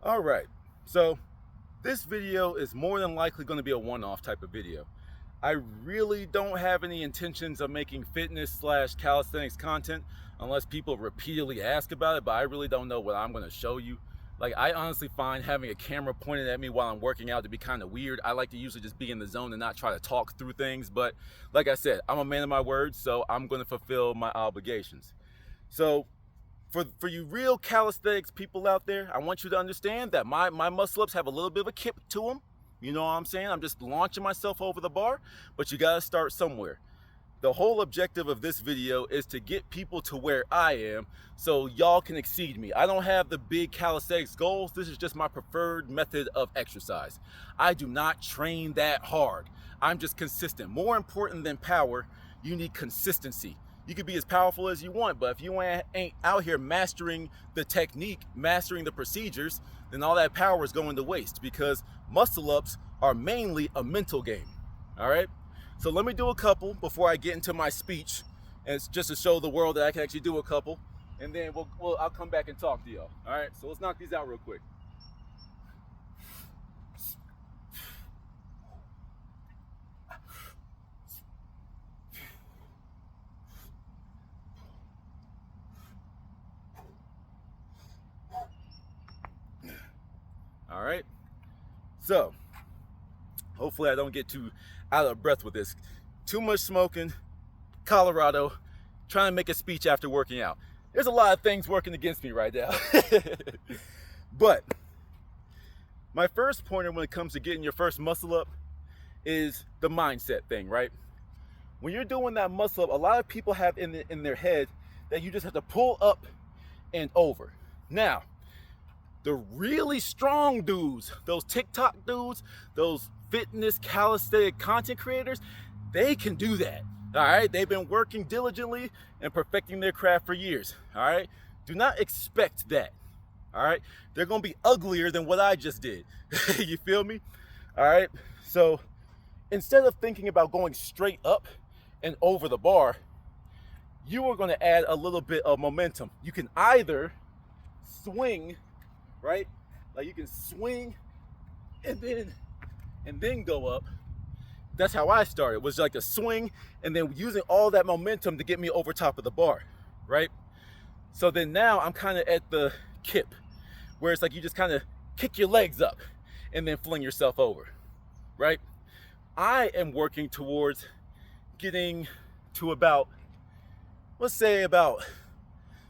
All right, so this video is more than likely going to be a one-off type of video. I really don't have any intentions of making fitness slash calisthenics content unless people repeatedly ask about it, but I really don't know what I'm going to show you. Like, I honestly find having a camera pointed at me while I'm working out to be kind of weird. I like to usually just be in the zone and not try to talk through things, but like I said, I'm a man of my word, so I'm going to fulfill my obligations. So for you real calisthenics people out there, I want you to understand that my muscle ups have a little bit of a kick to them. You know what I'm saying? I'm just launching myself over the bar, but you gotta start somewhere. The whole objective of this video is to get people to where I am so y'all can exceed me. I don't have the big calisthenics goals. This is just my preferred method of exercise. I do not train that hard. I'm just consistent. More important than power, you need consistency. You can be as powerful as you want, but if you ain't out here mastering the technique, mastering the procedures, then all that power is going to waste, because muscle ups are mainly a mental game. All right, so let me do a couple before I get into my speech, and it's just to show the world that I can actually do a couple, and then I'll come back and talk to y'all. All right, so let's knock these out real quick. All right, so hopefully I don't get too out of breath with this. Too much smoking, Colorado, trying to make a speech after working out. There's a lot of things working against me right now. But my first pointer when it comes to getting your first muscle up is the mindset thing, right? When you're doing that muscle up, a lot of people have in their head that you just have to pull up and over. Now, the really strong dudes, those TikTok dudes, those fitness calisthenic content creators, they can do that. All right, they've been working diligently and perfecting their craft for years. All right, do not expect that. All right, they're gonna be uglier than what I just did. You feel me? All right, so instead of thinking about going straight up and over the bar, you are gonna add a little bit of momentum. You can either swing, right? Like you can swing and then go up. That's how I started, was like a swing and then using all that momentum to get me over top of the bar, right? So then now I'm kind of at the kip, where it's like you just kind of kick your legs up and then fling yourself over, right? I am working towards getting to about, let's say about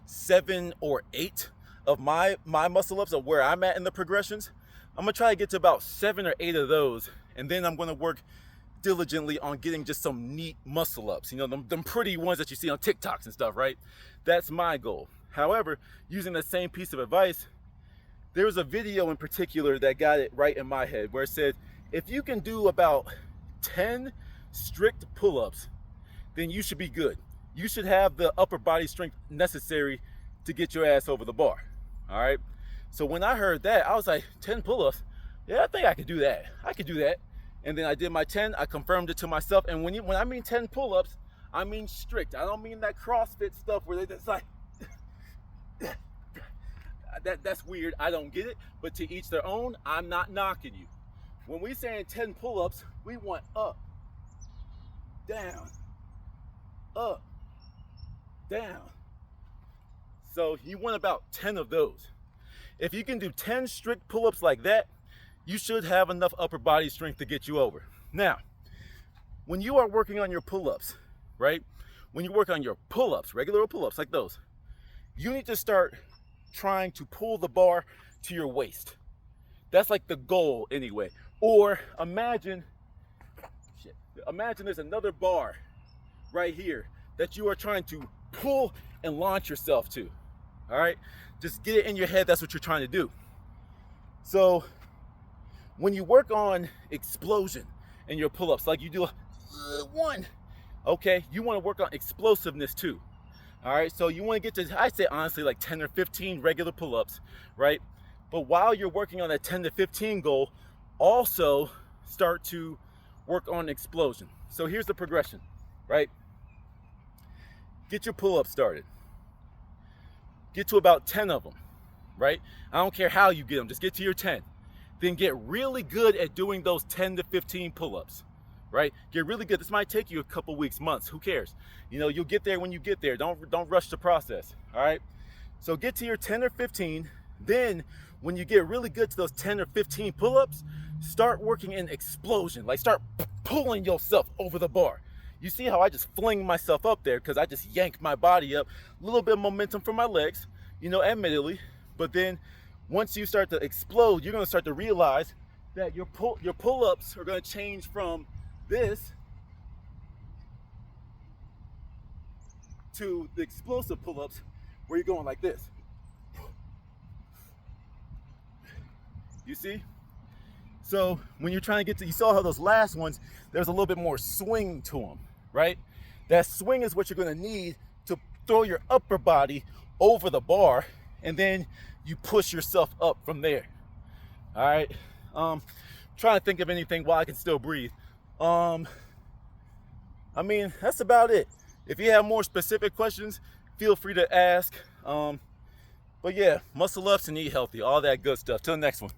7 or 8 of my muscle ups of where I'm at in the progressions. I'm gonna try to get to about 7 or 8 of those, and then I'm gonna work diligently on getting just some neat muscle ups, you know, them pretty ones that you see on TikToks and stuff, right? That's my goal. However, using the same piece of advice, there was a video in particular that got it right in my head, where it said, if you can do about 10 strict pull-ups, then you should be good. You should have the upper body strength necessary to get your ass over the bar. All right, so when I heard that, I was like, 10 pull-ups, yeah, I think I could do that. I could do that. And then I did my 10. I confirmed it to myself. And when I mean 10 pull-ups, I mean strict. I don't mean that CrossFit stuff where they just like that's weird. I don't get it. But to each their own. I'm not knocking you. When we saying 10 pull-ups, we want up, down, up, down. So you want about 10 of those. If you can do 10 strict pull-ups like that, you should have enough upper body strength to get you over. Now, when you are working on your pull-ups, right? When you work on your pull-ups, regular pull-ups like those, you need to start trying to pull the bar to your waist. That's like the goal anyway. Or imagine there's another bar right here that you are trying to pull and launch yourself to. All right, just get it in your head. That's what you're trying to do. So when you work on explosion in your pull-ups, like you do one, okay, you want to work on explosiveness too. All right, so you want to get to, I'd say honestly, like 10 or 15 regular pull-ups, right? But while you're working on that 10 to 15 goal, also start to work on explosion. So here's the progression, right? Get your pull-ups started. Get to about 10 of them. right? I don't care how you get them, just get to your 10. Then get really good at doing those 10 to 15 pull-ups, right? Get really good. This might take you a couple weeks, months, who cares? You know, you'll get there when you get there. Don't rush the process, all right? So get to your 10 or 15. Then when you get really good to those 10 or 15 pull-ups, start working in explosion. Like start pulling yourself over the bar. You see how I just fling myself up there because I just yank my body up. A little bit of momentum from my legs, you know, admittedly. But then once you start to explode, you're going to start to realize that your pull-ups are going to change from this to the explosive pull-ups where you're going like this. You see? So when you're trying to get to, you saw how those last ones, there's a little bit more swing to them, right? That swing is what you're going to need to throw your upper body over the bar, and then you push yourself up from there. All right. Trying to think of anything while I can still breathe. I mean, that's about it. If you have more specific questions, feel free to ask. But yeah, muscle ups and eat healthy, all that good stuff. Till the next one.